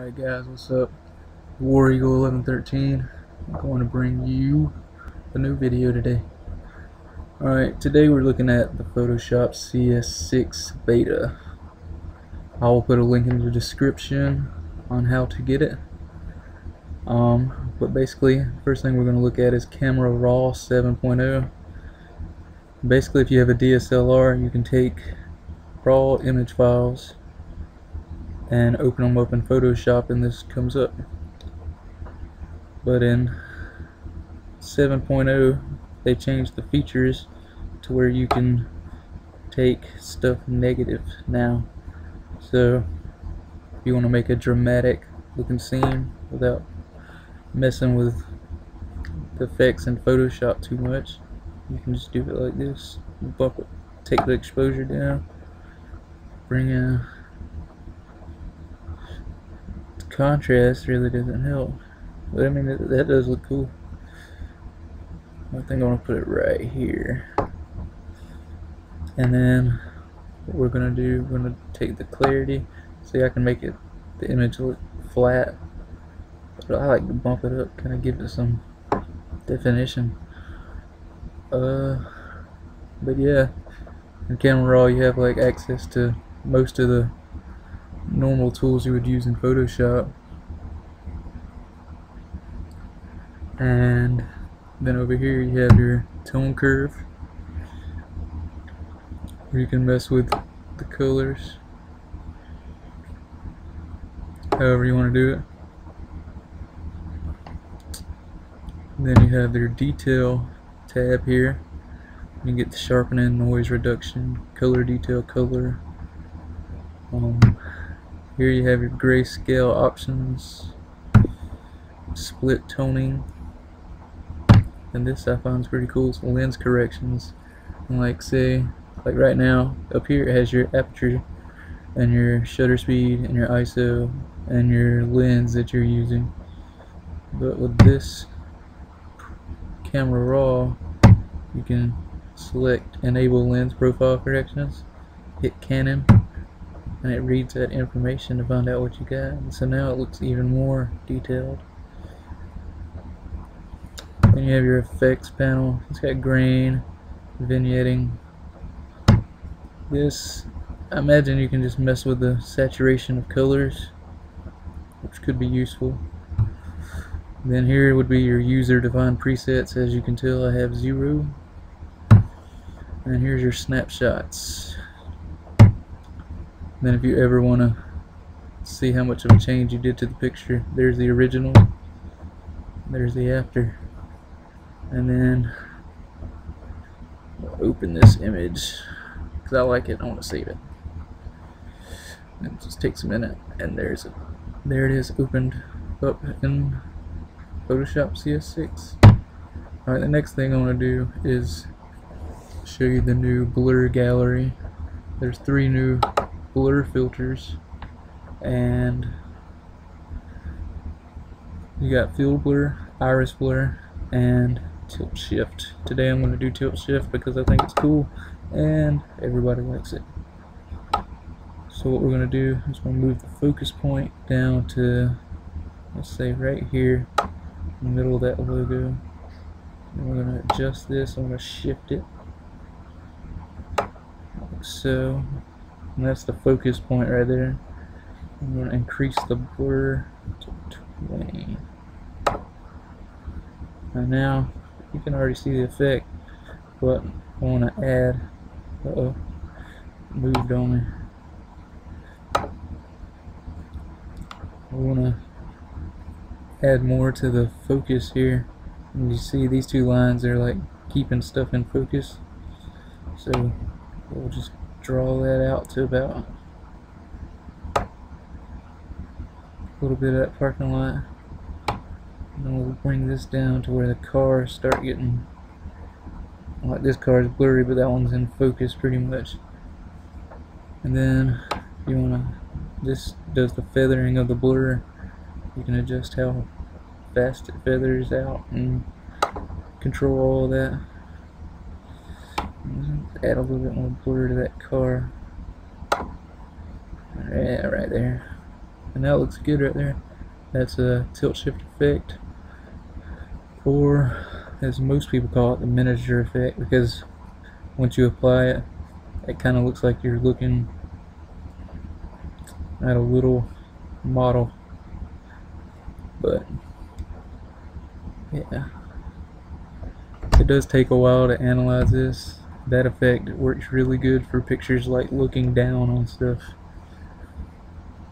Alright guys, what's up? War Eagle 1113. I'm going to bring you a new video today. Alright, today we're looking at the Photoshop CS6 Beta. I will put a link in the description on how to get it. But basically, first thing we're going to look at is Camera Raw 7.0. Basically, if you have a DSLR, you can take raw image files and open them up in Photoshop and this comes up. But in 7.0 they changed the features to where you can take stuff negative now. So if you want to make a dramatic looking scene without messing with the effects in Photoshop too much, you can just do it like this. Bump it, take the exposure down, bring in contrast. Really doesn't help, but I mean that does look cool. I think I'm gonna put it right here, and then what we're gonna do, we're gonna take the clarity. See, I can make the image look flat, but I like to bump it up, kind of give it some definition. But yeah, in Camera Raw you have like access to most of the normal tools you would use in Photoshop, and then over here you have your tone curve where you can mess with the colors however you want to do it. And then you have your detail tab here. You can get the sharpening, noise reduction, color detail, color. Here you have your grayscale options, split toning, and this I find is pretty cool. So lens corrections, and like say, like right now up here it has your aperture and your shutter speed and your ISO and your lens that you're using. But with this Camera Raw, you can select enable lens profile corrections, hit Canon, and it reads that information to find out what you got. And so now it looks even more detailed. Then you have your effects panel. It's got grain, vignetting. This, I imagine you can just mess with the saturation of colors, which could be useful. Then here would be your user defined presets. As you can tell, I have 0. And here's your snapshots. Then if you ever want to see how much of a change you did to the picture, there's the original, there's the after. And then I'll open this image because I like it, I want to save it. And it just takes a minute, and there it is, opened up in Photoshop CS6. Alright, the next thing I want to do is show you the new blur gallery. There's 3 new blur filters, and you got field blur, iris blur, and tilt shift. Today I'm going to do tilt shift because I think it's cool and everybody likes it. So what we're going to do is we'll move the focus point down to, let's say right here in the middle of that logo, and we're going to adjust this. I'm going to shift it like so. And that's the focus point right there. I'm going to increase the blur to 20. And now you can already see the effect, but I want to add, moved on me. I want to add more to the focus here. And you see these 2 lines are like keeping stuff in focus. So we'll just draw that out to about a little bit of that parking lot, and then we'll bring this down to where the cars start getting, like this car is blurry but that one's in focus pretty much. And then you want to, this does the feathering of the blur. You can adjust how fast it feathers out and control all of that. Add a little bit more blur to that car. Yeah, right there. and that looks good right there. That's a tilt shift effect, or as most people call it, the miniature effect, because once you apply it, it kind of looks like you're looking at a little model. But yeah, it does take a while to analyze this. That effect works really good for pictures like looking down on stuff.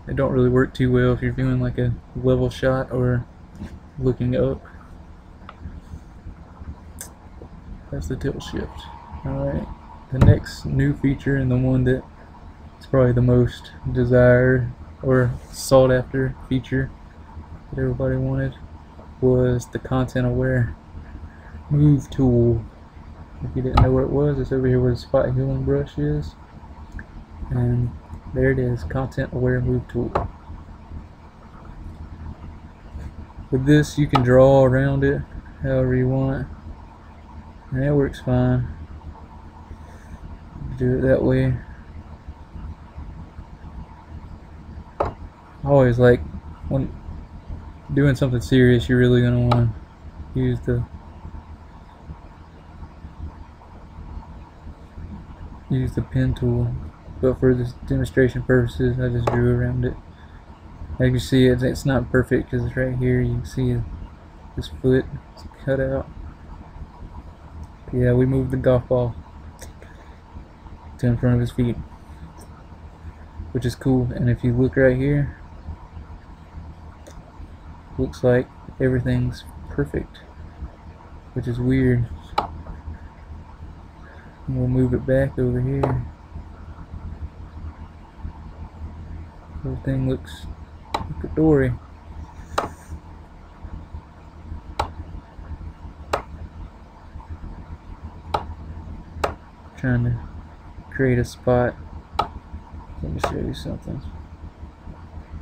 It don't really work too well if you're doing like a level shot or looking up. That's the tilt shift. Alright, the next new feature, and the one that is probably the most desired or sought after feature that everybody wanted, was the content aware move tool. If you didn't know what it was, it's over here where the spot healing brush is, and there it is, content aware move tool. With this you can draw around it however you want, and that works fine. Do it that way. I always like, when doing something serious, you're really going to want to use the pen tool, but for this demonstration purposes I just drew around it. As you see, it's not perfect because it's right here. You can see this foot is cut out. Yeah, we moved the golf ball to in front of his feet, which is cool. And if you look right here, looks like everything's perfect, which is weird. And we'll move it back over here. Everything looks dory. Trying to create a spot. Let me show you something.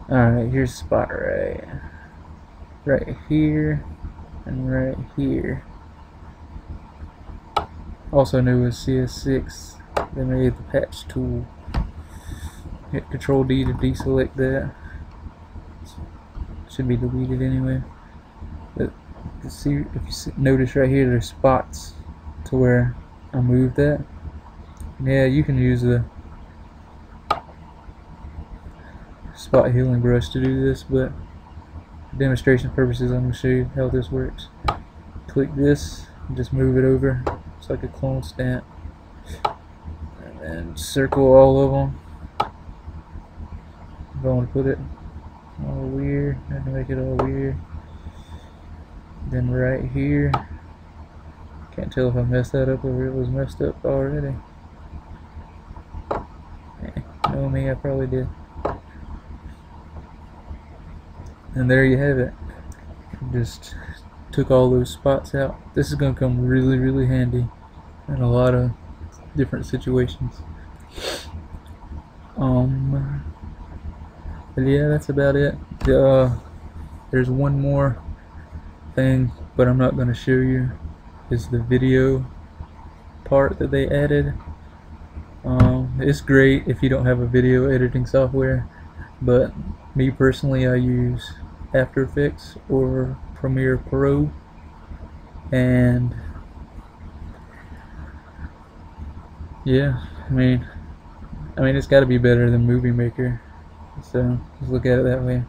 Alright, here's a spot right here and right here. Also new with CS6, they made the patch tool. Hit Control D to deselect that. Should be deleted anyway. But if you notice right here, there's spots to where I moved that. Yeah, you can use the spot healing brush to do this, but for demonstration purposes I'm going to show you how this works. Click this and just move it over. It's like a clone stamp, and then circle all of them. If I want to put it all weird, I have to make it all weird. Then right here, can't tell if I messed that up or it was messed up already. Know me, I probably did. And there you have it. Just took all those spots out. This is going to come really, really handy in a lot of different situations. But yeah, that's about it. There's one more thing, but I'm not going to show you. Is the video part that they added. It's great if you don't have a video editing software, but me personally, I use After Effects or Premiere Pro, and yeah, I mean it's got to be better than Movie Maker, so just look at it that way.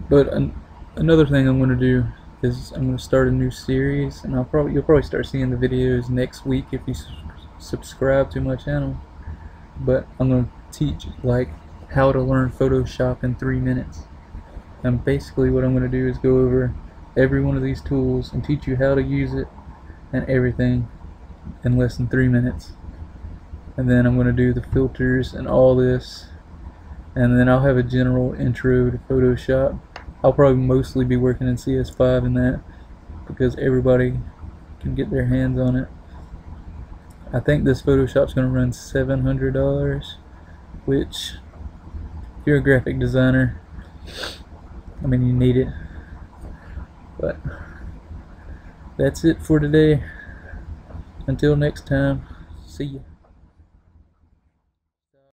But another thing I'm going to do is I'm going to start a new series, and you'll probably start seeing the videos next week if you subscribe to my channel. But I'm going to teach like how to learn Photoshop in 3 minutes. And basically what I'm going to do is go over every one of these tools and teach you how to use it and everything in less than 3 minutes. And then I'm going to do the filters and all this, and then I'll have a general intro to Photoshop. I'll probably mostly be working in CS5 in that, because everybody can get their hands on it. I think this Photoshop's going to run $700, which, if you're a graphic designer, I mean, you need it. But that's it for today. Until next time, see ya.